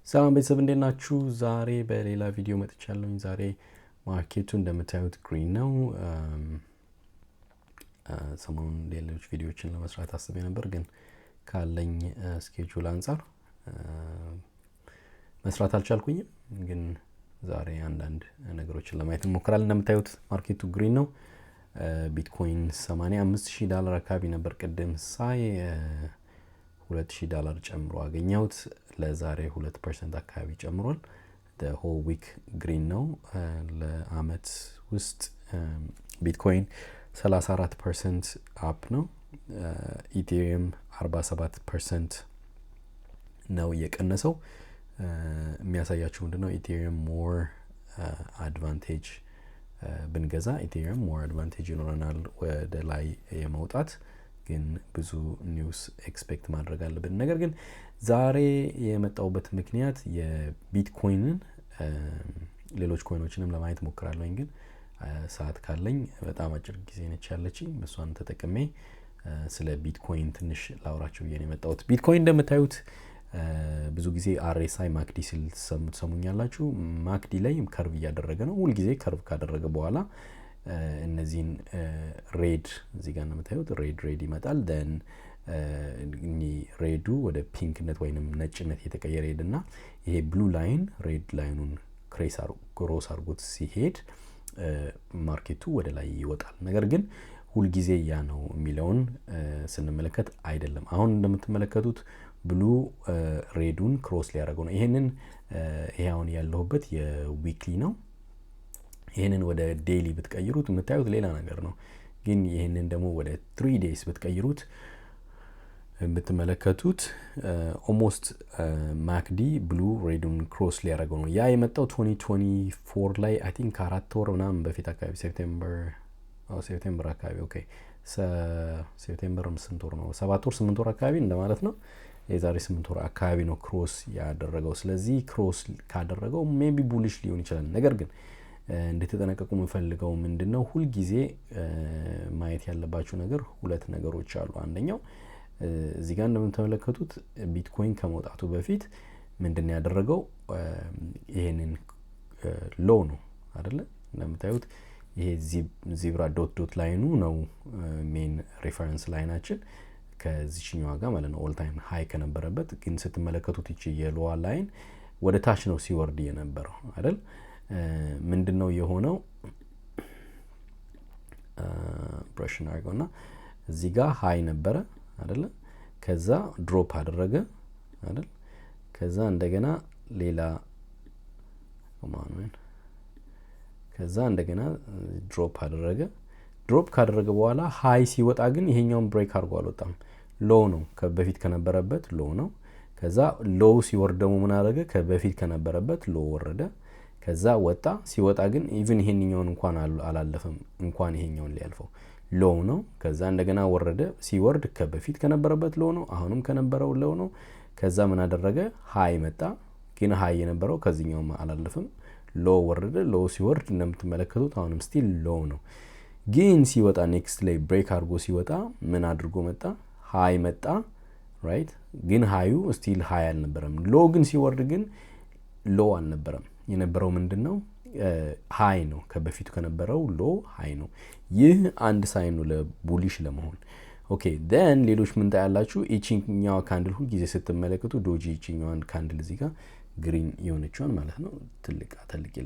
ሰላም ቤተሰብ እንዴት ናችሁ? ዛሬ በሌላ ቪዲዮ መጥቻለሁኝ። ዛሬ ማርኬቱ እንደምታዩት ግሪን ነው። ሰሞኑን ሌሎች ቪዲዮዎችን ለመስራት አስቤ ነበር፣ ግን ካለኝ ስኬጁል አንጻር መስራት አልቻልኩኝም። ግን ዛሬ አንዳንድ ነገሮችን ለማየት እንሞክራለን። እንደምታዩት ማርኬቱ ግሪን ነው። ቢትኮይን $85,000 አካባቢ ነበር ቅድም ሳይ፣ $2,000 ጨምሮ አገኘሁት። ለዛሬ 2% አካባቢ ጨምሯል። ሆል ዊክ ግሪን ነው። ለአመት ውስጥ ቢትኮይን 34% አፕ ነው። ኢቴሪየም 47% ነው እየቀነሰው። የሚያሳያችሁ ምንድነው ኢቴሪየም ሞር አድቫንቴጅ ብንገዛ ኢቴሪየም ሞር አድቫንቴጅ ይኖረናል ወደ ላይ የመውጣት። ግን ብዙ ኒውስ ኤክስፔክት ማድረግ አለብን። ነገር ግን ዛሬ የመጣውበት ምክንያት የቢትኮይንን ሌሎች ኮይኖችንም ለማየት ሞክራለሁ። ግን ሰዓት ካለኝ በጣም አጭር ጊዜ ነች ያለችኝ፣ በሷን ተጠቅሜ ስለ ቢትኮይን ትንሽ ላውራችሁ ብዬ ነው የመጣሁት። ቢትኮይን እንደምታዩት ብዙ ጊዜ አርኤስአይ ማክዲ ሲል ትሰሙኛላችሁ። ማክዲ ላይ ከርቭ እያደረገ ነው። ሁል ጊዜ ከርቭ ካደረገ በኋላ እነዚህን ሬድ እዚህ ጋር እንደምታዩት ሬድ ይመጣል። ደን ሬዱ ወደ ፒንክነት ወይንም ነጭነት የተቀየረ ሄድና ይሄ ብሉ ላይን ሬድ ላይኑን ክሮስ አርጎት ሲሄድ ማርኬቱ ወደ ላይ ይወጣል። ነገር ግን ሁልጊዜ ያ ነው የሚለውን ስንመለከት አይደለም። አሁን እንደምትመለከቱት ብሉ ሬዱን ክሮስ ሊያደርገው ነው። ይሄ አሁን ያለሁበት የዊክሊ ነው። ይሄንን ወደ ዴይሊ ብትቀይሩት የምታዩት ሌላ ነገር ነው። ግን ይሄንን ደግሞ ወደ 3 ዴይስ ብትቀይሩት የምትመለከቱት ኦልሞስት ማክዲ ብሉ ሬዱን ክሮስ ሊያደርገው ነው። ያ የመጣው 2024 ላይ አይ ቲንክ 4 ወር ምናምን በፊት አካባቢ ሴፕቴምበር አካባቢ ኦኬ ሴፕቴምበር ስንት ወር ነው? 7 ወር 8 ወር አካባቢ እንደማለት ነው። የዛሬ 8 ወር አካባቢ ነው ክሮስ ያደረገው። ስለዚህ ክሮስ ካደረገው ሜቢ ቡሊሽ ሊሆን ይችላል። ነገር ግን እንድትጠነቀቁ የምፈልገው ምንድነው፣ ሁልጊዜ ማየት ያለባችሁ ነገር ሁለት ነገሮች አሉ። አንደኛው እዚህ ጋር እንደምትመለከቱት ቢትኮይን ከመውጣቱ በፊት ምንድነው ያደረገው? ይሄንን ሎ ነው አይደለ? እንደምታዩት ይሄ ዚብራ ዶት ላይኑ ነው ሜን ሬፈረንስ ላይናችን ከዚህኛው ጋር ማለት ነው። ኦል ታይም ሃይ ከነበረበት ግን ስትመለከቱት እቺ የሎዋ ላይን ወደ ታች ነው ሲወርድ የነበረው አይደል? ምንድነው የሆነው? ብረሽን አድርገውና እዚህ ጋር ሃይ ነበረ አይደለ? ከዛ ድሮፕ አደረገ አይደል? ከዛ እንደገና ሌላ ከዛ እንደገና ድሮፕ አደረገ። ድሮፕ ካደረገ በኋላ ሃይ ሲወጣ ግን ይሄኛውን ብሬክ አድርጎ አልወጣም። ሎ ነው ከበፊት ከነበረበት ሎ ነው። ከዛ ሎ ሲወርድ ደግሞ ምን አደረገ? ከበፊት ከነበረበት ሎ ወረደ። ከዛ ወጣ። ሲወጣ ግን ኢቭን ይሄንኛውን እንኳን አላለፈም፣ እንኳን ይሄኛውን ሊያልፈው ሎ ነው። ከዛ እንደገና ወረደ። ሲወርድ ከበፊት ከነበረበት ሎ ነው፣ አሁንም ከነበረው ሎ ነው። ከዛ ምን አደረገ? ሃይ መጣ። ግን ሃይ የነበረው ከዚህኛውም አላለፈም፣ ሎ ወረደ። ሎ ሲወርድ እንደምትመለከቱት አሁንም ስቲል ሎ ነው። ግን ሲወጣ ኔክስት ላይ ብሬክ አድርጎ ሲወጣ ምን አድርጎ መጣ? ሃይ መጣ ራይት። ግን ሃዩ ስቲል ሃይ አልነበረም። ሎ ግን ሲወርድ ግን ሎ አልነበረም። የነበረው ምንድነው? ሃይ ነው። ከበፊቱ ከነበረው ሎ ሃይ ነው። ይህ አንድ ሳይን ነው ለቡሊሽ ለመሆን። ኦኬ ደን ሌሎች ምን ታያላችሁ? እቺኛው ካንድል ሁሉ ጊዜ ስትመለከቱ ዶጂ እቺኛዋን ካንድል እዚህ ጋር ግሪን የሆነችዋን ማለት ነው። ትልቅ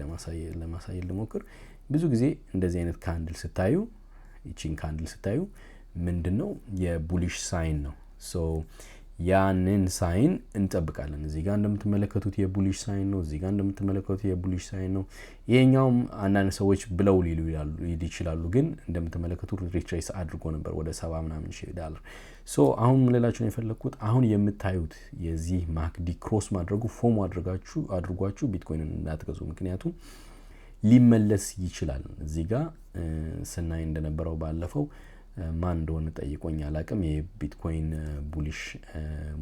ለማሳየት ልሞክር። ብዙ ጊዜ እንደዚህ አይነት ካንድል ስታዩ፣ እቺን ካንድል ስታዩ ምንድነው የቡሊሽ ሳይን ነው። ሶ ያንን ሳይን እንጠብቃለን። እዚህ ጋር እንደምትመለከቱት የቡሊሽ ሳይን ነው። እዚህ ጋር እንደምትመለከቱት የቡሊሽ ሳይን ነው። ይሄኛውም አንዳንድ ሰዎች ብለው ሊሉ ይችላሉ፣ ግን እንደምትመለከቱት ሪትሬስ አድርጎ ነበር ወደ $70,000 ሶ አሁን ሌላችሁ ነው የፈለኩት። አሁን የምታዩት የዚህ ማክዲ ክሮስ ማድረጉ ፎም አድርጓችሁ ቢትኮይንን እንዳትገዙ፣ ምክንያቱም ሊመለስ ይችላል። እዚህ ጋር ስናይ እንደነበረው ባለፈው ማን እንደሆነ ጠይቆኝ አላቅም። የቢትኮይን ቡሊሽ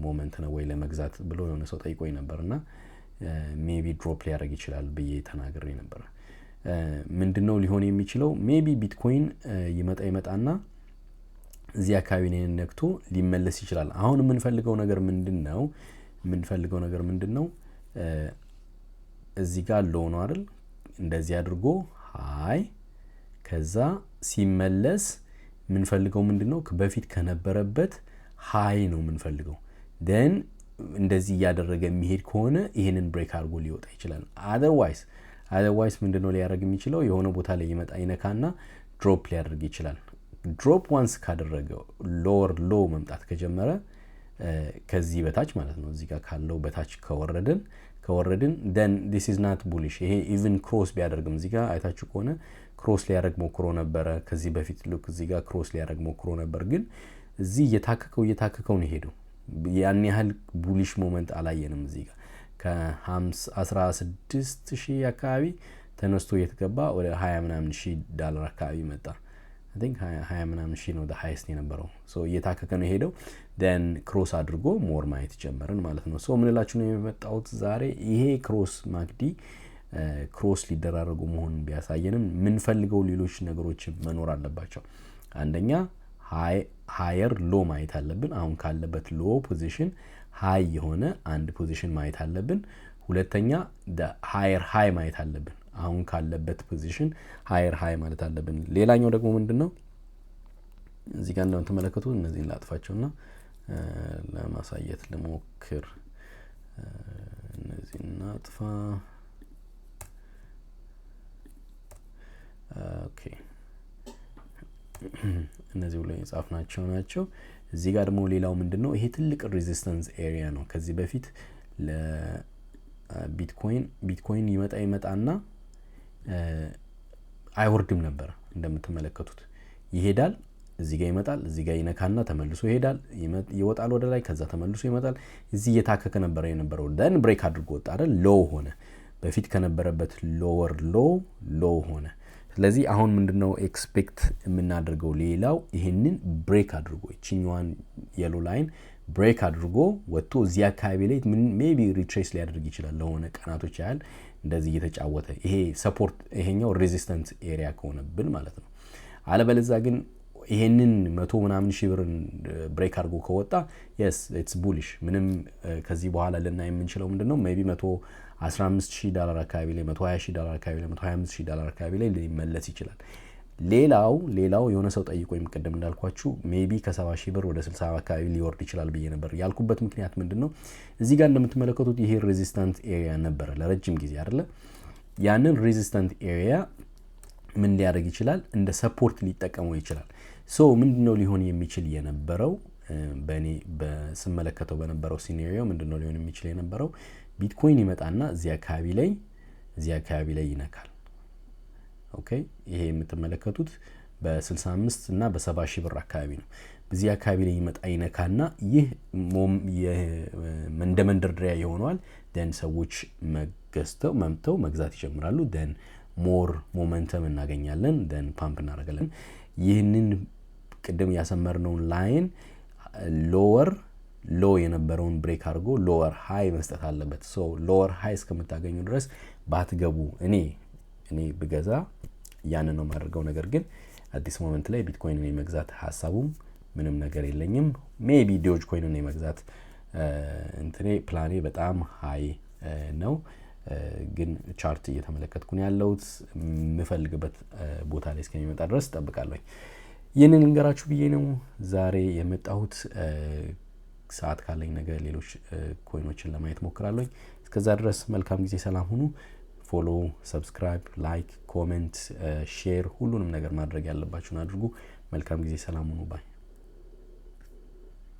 ሞመንት ነው ወይ ለመግዛት ብሎ የሆነ ሰው ጠይቆኝ ነበርና ሜቢ ድሮፕ ሊያደርግ ይችላል ብዬ ተናግሬ ነበር። ምንድነው ሊሆን የሚችለው? ሜቢ ቢትኮይን ይመጣና እዚህ አካባቢ ነክቶ ሊመለስ ይችላል። አሁን የምንፈልገው ነገር ምንድነው? እዚህ ጋር ሎ ነው አይደል? እንደዚህ አድርጎ ሃይ ከዛ ሲመለስ ምንፈልገው ምንድነው በፊት ከነበረበት ሃይ ነው ምንፈልገው then እንደዚህ ያደረገ የሚሄድ ከሆነ ይሄንን ብሬክ አድርጎ ሊወጣ ይችላል otherwise ምንድነው ሊያደርግ የሚችለው የሆነ ቦታ ላይ ይመጣ ይነካና ድሮፕ ሊያደርግ ይችላል ድሮፕ ዋንስ ካደረገው ሎወር ሎ መምጣት ከጀመረ ከዚህ በታች ማለት ነው እዚህ ጋር ካለው በታች ከወረድን then this is not bullish ይሄ even cross ቢያደርግም እዚህ ጋር አይታችሁ ከሆነ ክሮስ ሊያደርግ ሞክሮ ነበር ከዚህ በፊት ሉክ እዚህ ጋር ክሮስ ሊያደርግ ሞክሮ ነበር ግን እዚህ እየታከከው ነው ሄደው ያን ያህል ቡሊሽ ሞመንት አላየንም እዚህ ጋር ከ16000 አካባቢ ተነስቶ የተገባ ወደ 20 ምናምን ሺህ ዶላር አካባቢ መጣ I think 20 ምናምን ሺህ ነው the highest የነበረው so እየታከከ ነው ሄደው then ክሮስ አድርጎ ሞር ማየት ጀመርን ማለት ነው so ምን እላችሁ ነው የመጣሁት ዛሬ ይሄ ክሮስ ማክዲ ክሮስ ሊደራረጉ መሆኑን ቢያሳየንም ምን ፈልገው ሌሎች ነገሮች መኖር አለባቸው አንደኛ ሃየር ሎ ማየት አለብን አሁን ካለበት ሎ ፖዚሽን ሃይ የሆነ አንድ ፖዚሽን ማየት አለብን ሁለተኛ the higher high ማየት አለብን አሁን ካለበት ፖዚሽን higher high ማለት አለብን ሌላኛው ደግሞ ምንድነው እዚህ ጋር እንደምትመለከቱ እነዚህን ላጥፋቸውና ለማሳየት ልሞክር እነዚህን ላጥፋ ኦኬ እነዚህ ሁሉ የጻፍናቸው ናቸው እዚህ ጋር ደግሞ ሌላው ምንድነው ይሄ ትልቅ ሬዚስታንስ ኤሪያ ነው ከዚህ በፊት ለቢትኮይን ይመጣና አይወርድም ነበር እንደምትመለከቱት ይሄዳል እዚህ ጋር ይመጣል እዚህ ጋር ይነካና ተመልሶ ይሄዳል ይወጣል ወደ ላይ ከዛ ተመልሶ ይመጣል እዚህ እየታከከ ነበር የነበረው then break አድርጎ ወጣ አይደል ሎው ሆነ በፊት ከነበረበት lower low ሆነ ስለዚህ አሁን ምንድነው ኤክስፔክት የምናደርገው ሌላው ይሄንን ብሬክ አድርጎ እቺኛዋን የሎ ላይን ብሬክ አድርጎ ወጥቶ እዚህ አካባቢ ላይ ሜቢ ሪትሬስ ሊያደርግ ይችላል ለሆነ ቀናቶች ያህል እንደዚህ እየተጫወተ ይሄ ሰፖርት ይሄኛው ሬዚስታንስ ኤሪያ ከሆነብን ማለት ነው አለበለዚያ ግን ይሄንን 100 ምናምን ሺህ ብርን ብሬክ አድርጎ ከወጣ yes it's bullish ምንም ከዚህ በኋላ ለናይ የምንችለው ምንድነው ሜቢ 115,000 ዶላር አካባቢ ላይ 120,000 ዶላር አካባቢ ላይ 125,000 ዶላር አካባቢ ላይ ሊመለስ ይችላል ሌላው የሆነ ሰው ጠይቆኝ ቀደም እንዳልኳችሁ ሜቢ ከ70,000 ብር ወደ 60 አካባቢ ሊወርድ ይችላል ብዬ ነበር ያልኩበት ምክንያት ምንድነው እዚህ ጋር እንደምትመለከቱት ይሄ ሬዚስታንት ኤሪያ ነበር ለረጅም ጊዜ አይደለ ያንን ሬዚስታንት ኤሪያ ምን ሊያደርግ ይችላል እንደ ሰፖርት ሊጠቀመው ይችላል ሶ ምንድነው ሊሆን የሚችል የነበረው በኔ በስመለከተው በነበረው ሲናሪዮ ምንድነው ሊሆን የሚችል የነበረው ቢትኮይን ይመጣና እዚህ አካባቢ ላይ ይነካል ኦኬ ይሄ የምትመለከቱት በ65 እና በ70 ሺህ ብር አካባቢ ነው በዚህ አካባቢ ላይ ይነካና ይህ መንደርደሪያ ይሆናል then ሰዎች መምተው መግዛት ይጀምራሉ then ሞር ሞመንተም እናገኛለን then ፓምፕ እናደርጋለን ይህንን ቅድም ያሰመርነውን ላይን ሎወር ሎ የነበረውን ብሬክ አድርጎ ሎወር ሃይ መስጠት አለበት ሶ ሎወር ሃይ እስከምታገኙ ድረስ ባትገቡ እኔ ብገዛ ያን ነው ማድረገው ነገር ግን አዲስ ሞመንት ላይ ቢትኮይን ነው መግዛት ሐሳቡም ምንም ነገር የለኝም ሜቢ ዶጅ ኮይን ነው መግዛት እንትኔ ፕላኔ በጣም ሃይ ነው ግን ቻርት እየተመለከትኩ ነው ያለውት ምፈልግበት ቦታ ላይ እስከሚመጣ ድረስ ተጠብቃለሁ ይሄንን እንገራችሁ ብዬ ነው ዛሬ የመጣሁት ሰዓት ካለኝ ነገር ሌሎች ኮይኖችን ለማየት ሞክራለሁ እስከዛ ድረስ መልካም ጊዜ ሰላም ሁኑ ፎሎ ሰብስክራይብ ላይክ ኮሜንት ሼር ሁሉንም ነገር ማድረግ ያለባችሁን አድርጉ መልካም ጊዜ ሰላም ሁኑ ባይ